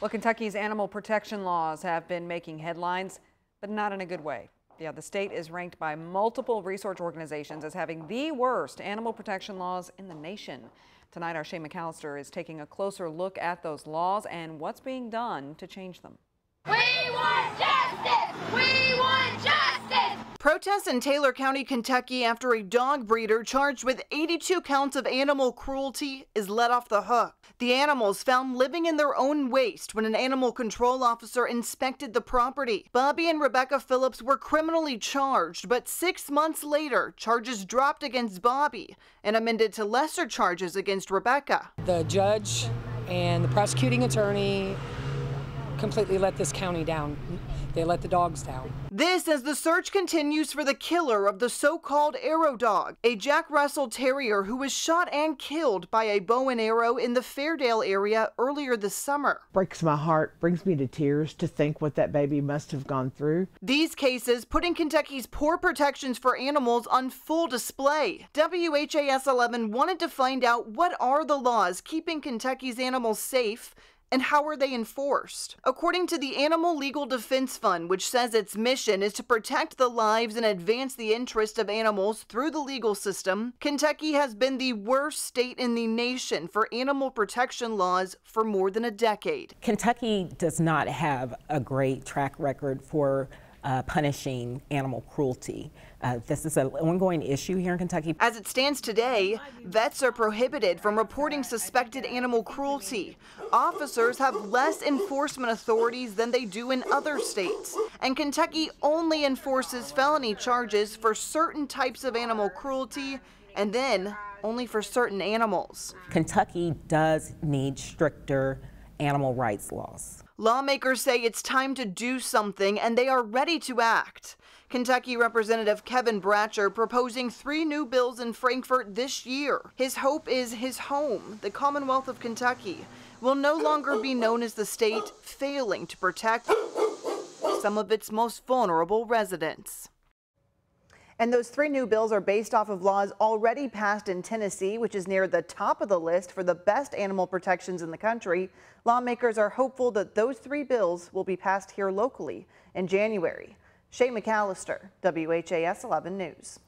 Well, Kentucky's animal protection laws have been making headlines, but not in a good way. Yeah, the state is ranked by multiple research organizations as having the worst animal protection laws in the nation. Tonight, our Shay McAllister is taking a closer look at those laws and what's being done to change them. We want justice! We want justice! Protests in Taylor County, Kentucky after a dog breeder charged with 82 counts of animal cruelty is let off the hook. The animals found living in their own waste when an animal control officer inspected the property. Bobby and Rebecca Phillips were criminally charged, but 6 months later, charges dropped against Bobby and amended to lesser charges against Rebecca. The judge and the prosecuting attorney completely let this county down. They let the dogs down. This as the search continues for the killer of the so-called arrow dog, a Jack Russell Terrier who was shot and killed by a bow and arrow in the Fairdale area earlier this summer. Breaks my heart, brings me to tears to think what that baby must have gone through. These cases putting Kentucky's poor protections for animals on full display. WHAS 11 wanted to find out what are the laws keeping Kentucky's animals safe and how are they enforced? According to the Animal Legal Defense Fund, which says its mission is to protect the lives and advance the interests of animals through the legal system, Kentucky has been the worst state in the nation for animal protection laws for more than a decade. Kentucky does not have a great track record for punishing animal cruelty. This is an ongoing issue here in Kentucky. As it stands today, vets are prohibited from reporting suspected animal cruelty. Officers have less enforcement authorities than they do in other states. And Kentucky only enforces felony charges for certain types of animal cruelty and then only for certain animals. Kentucky does need stricter animal rights laws. Lawmakers say it's time to do something, and they are ready to act. Kentucky Representative Kevin Bratcher proposing 3 new bills in Frankfort this year. His hope is his home, the Commonwealth of Kentucky, will no longer be known as the state failing to protect some of its most vulnerable residents. And those 3 new bills are based off of laws already passed in Tennessee, which is near the top of the list for the best animal protections in the country. Lawmakers are hopeful that those 3 bills will be passed here locally in January. Shay McAllister, WHAS 11 News.